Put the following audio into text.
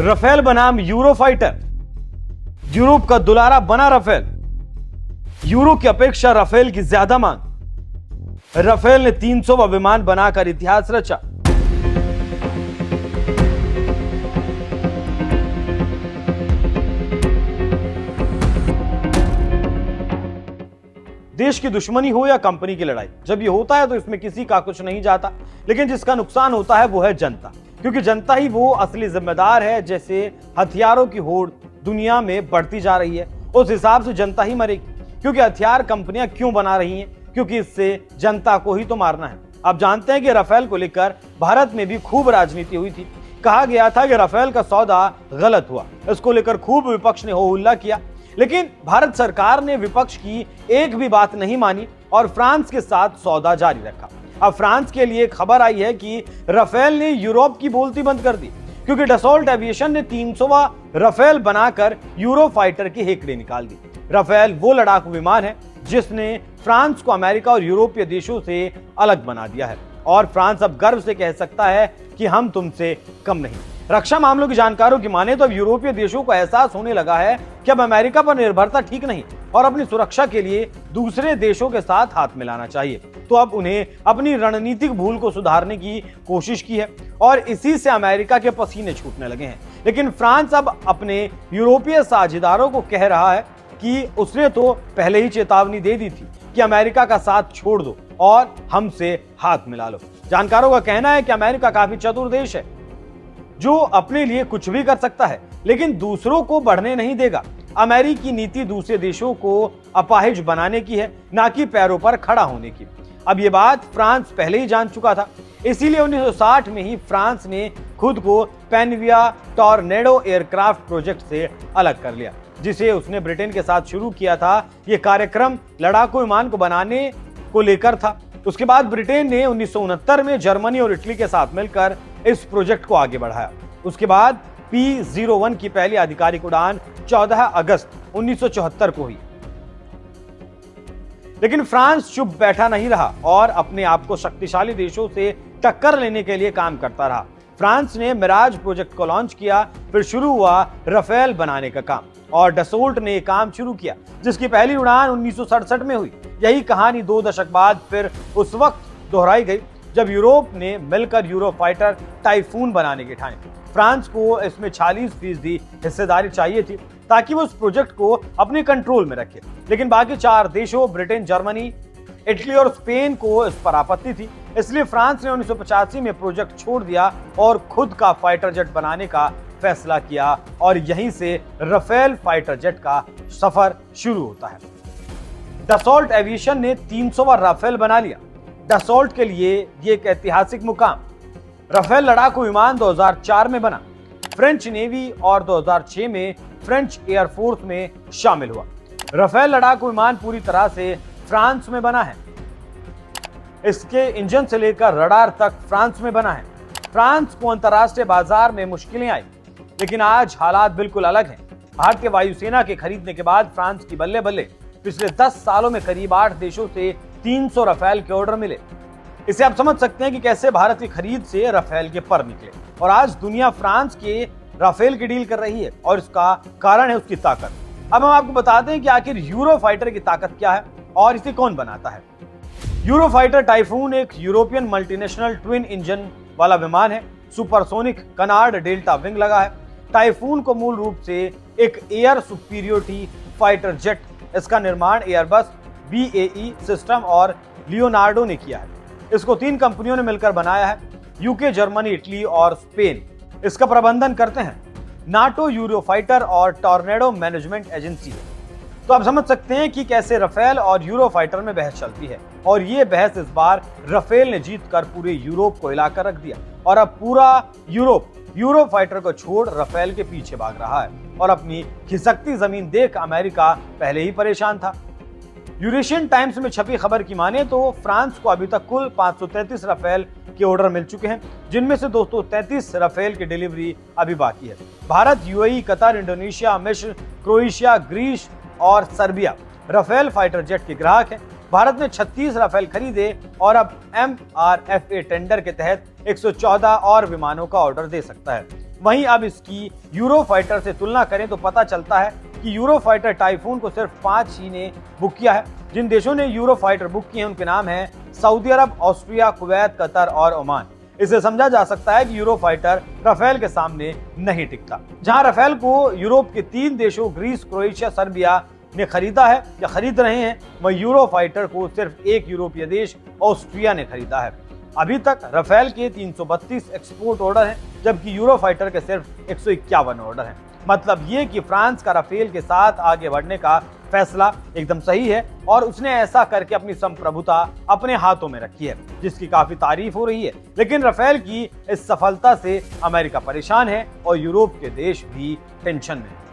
Rafale बनाम Eurofighter. Europe का दुलारा बना राफेल। यूरो की अपेक्षा राफेल की ज्यादा मांग। राफेल ने 300वां विमान बनाकर इतिहास रचा। देश की दुश्मनी हो या कंपनी की लड़ाई, जब ये होता है तो इसमें किसी का कुछ नहीं जाता, लेकिन जिसका नुकसान होता है वो है जनता, क्योंकि जनता ही वो असली जिम्मेदार है। जैसे हथियारों की होड़ दुनिया में बढ़ती जा रही है, उस हिसाब से जनता ही मरेगी, क्योंकि हथियार कंपनियां क्यों बना रही हैं? क्योंकि इससे जनता को ही तो मारना है। आप जानते हैं कि राफेल को लेकर भारत में भी खूब राजनीति हुई थी। कहा गया था कि राफेल का सौदा गलत हुआ, इसको लेकर खूब विपक्ष ने हो हल्ला किया, लेकिन भारत सरकार ने विपक्ष की एक भी बात नहीं मानी और फ्रांस के साथ सौदा जारी रखा। अब फ्रांस के लिए खबर आई है कि राफेल ने यूरोप की बोलती बंद कर दी, क्योंकि डसॉल्ट एविएशन ने 300वां राफेल बनाकर यूरोफाइटर की हेकड़े निकाल दी। राफेल वो लड़ाकू विमान है जिसने फ्रांस को अमेरिका और यूरोपीय देशों से अलग बना दिया है, और फ्रांस अब गर्व से कह सकता है कि हम तुमसे कम नहीं। रक्षा मामलों की जानकारों की माने तो अब यूरोपीय देशों को एहसास होने लगा है कि अब अमेरिका पर निर्भरता ठीक नहीं और अपनी सुरक्षा के लिए दूसरे देशों के साथ हाथ मिलाना चाहिए। तो अब उन्हें अपनी रणनीतिक भूल को सुधारने की कोशिश की है और इसी से अमेरिका के पसीने छूटने लगे हैं। लेकिन फ्रांस अब अपने यूरोपीय साझेदारों को कह रहा है कि उसने तो पहले ही चेतावनी दे दी थी कि अमेरिका का साथ छोड़ दो और हमसे हाथ मिला लो। जानकारों का कहना है कि अमेरिका काफी चतुर देश है जो अपने लिए कुछ भी कर सकता है, लेकिन दूसरों को बढ़ने नहीं देगा। अमेरिकी नीति दूसरे देशों को अपाहिज बनाने की है, ना कि पैरों पर खड़ा होने की। अब ये बात फ्रांस पहले ही जान चुका था, इसीलिए 1960 में ही फ्रांस ने खुद को पेनविया टॉर्नेडो एयरक्राफ्ट प्रोजेक्ट से अलग कर लिया, जिसे उसने ब्रिटेन के साथ शुरू किया था। यह कार्यक्रम लड़ाकू विमान को बनाने को लेकर था। उसके बाद ब्रिटेन ने 1969 में जर्मनी और इटली के साथ मिलकर इस प्रोजेक्ट को आगे बढ़ाया। उसके बाद P-01 की पहली आधिकारिक उड़ान 14 अगस्त 1974 को हुई। लेकिन फ्रांस चुप बैठा नहीं रहा और अपने आप को शक्तिशाली देशों से टक्कर लेने के लिए काम करता रहा। फ्रांस ने मिराज प्रोजेक्ट को लॉन्च किया, फिर शुरू हुआ राफेल बनाने का काम, और डसोल्ट ने काम शुरू किया जिसकी पहली उड़ान 1967 में हुई। यही कहानी 2 दशक बाद फिर उस वक्त दोहराई गई जब यूरोप ने मिलकर यूरोफाइटर टाइफून बनाने की ठानी। फ्रांस को इसमें 46% हिस्सेदारी चाहिए थी ताकि वो उस प्रोजेक्ट को अपने कंट्रोल में रखे, लेकिन बाकी 4 देशों ब्रिटेन, जर्मनी, इटली और स्पेन को इस पर आपत्ति थी। इसलिए फ्रांस ने 1985 में प्रोजेक्ट छोड़ दिया और खुद का फाइटर जेट बनाने का फैसला किया, और यहीं से राफेल फाइटर जेट का सफर शुरू होता है। डसॉल्ट एविएशन ने 300वां राफेल बना लिया। डसॉल्ट के लिए ये एक ऐतिहासिक मुकाम। राफेल लड़ाकू विमान 2004 में बना, फ्रेंच नेवी और 2006 में फ्रेंच एयरफोर्स में शामिल हुआ। राफेल लड़ाकू विमान पूरी तरह से फ्रांस में बना है। इसके इंजन से लेकर रडार तक फ्रांस में बना है। फ्रांस को अंतर्राष्ट्रीय बाजार में मुश्किलें आई, लेकिन आज हालात बिल्कुल अलग हैं। भारतीय वायुसेना के खरीदने के बाद फ्रांस की बल्ले बल्ले पिछले 10 सालों में करीब 8 देशों से 300 राफेल के ऑर्डर मिले। इसे आप समझ सकते हैं कि कैसे भारत की खरीद से राफेल के पर निकले, और आज दुनिया फ्रांस के राफेल की डील कर रही है, और इसका कारण है उसकी ताकत। अब हम आपको बताते हैं कि आखिर यूरोफाइटर की ताकत क्या है और इसे कौन बनाता है। यूरोफाइटर टाइफून एक यूरोपियन मल्टीनेशनल ट्विन इंजन वाला विमान है। सुपरसोनिक कनार्ड डेल्टा विंग लगा है। टाइफून को मूल रूप से एक एयर सुपीरियोरिटी फाइटर जेट, इसका निर्माण एयरबस, BAE सिस्टम और लियोनार्डो ने किया है। इसको 3 कंपनियों ने मिलकर बनाया है। यूके, जर्मनी, इटली और स्पेन इसका प्रबंधन करते हैं। नाटो यूरोफाइटर और टॉर्नेडो मैनेजमेंट एजेंसी है। तो आप समझ सकते हैं कि कैसे राफेल और यूरोफाइटर में बहस चलती है, और ये बहस इस बार राफेल ने जीतकर पूरे यूरोप को हिलाकर रख दिया, और अब पूरा यूरोप यूरोफाइटर को छोड़ राफेल के पीछे भाग रहा है, और अपनी खिसकती जमीन देख अमेरिका पहले ही परेशान था। यूरेशियन टाइम्स में छपी खबर की माने तो फ्रांस को अभी तक कुल 533 राफेल के ऑर्डर मिल चुके हैं, जिनमें से 233 राफेल की डिलीवरी अभी बाकी है। भारत, UAE, कतर, इंडोनेशिया, मिस्र, क्रोएशिया, ग्रीस और सर्बिया राफेल फाइटर जेट के ग्राहक हैं। भारत ने 36 राफेल खरीदे और अब MRFA टेंडर के तहत 114 और विमानों का ऑर्डर दे सकता है। वहीं अब इसकी यूरोफाइटर से तुलना करें तो पता चलता है कि यूरोफाइटर टाइफून को सिर्फ 5 ही ने बुक किया है। जिन देशों ने यूरोफाइटर बुक किए हैं उनके नाम हैं सऊदी अरब, ऑस्ट्रिया, कुवैत, कतर और ओमान। इसे समझा जा सकता है कि यूरोफाइटर राफेल के सामने नहीं टिकता। जहां राफेल को यूरोप के 3 देशों ग्रीस, क्रोएशिया, सर्बिया ने खरीदा है या खरीद रहे हैं, वहीं यूरोफाइटर को सिर्फ एक यूरोपीय देश ऑस्ट्रिया ने खरीदा है। अभी तक राफेल के 332 एक्सपोर्ट ऑर्डर हैं, जबकि यूरोफाइटर के सिर्फ 151 ऑर्डर हैं। मतलब ये कि फ्रांस का राफेल के साथ आगे बढ़ने का फैसला एकदम सही है और उसने ऐसा करके अपनी संप्रभुता अपने हाथों में रखी है, जिसकी काफी तारीफ हो रही है। लेकिन राफेल की इस सफलता से अमेरिका परेशान है और यूरोप के देश भी टेंशन में।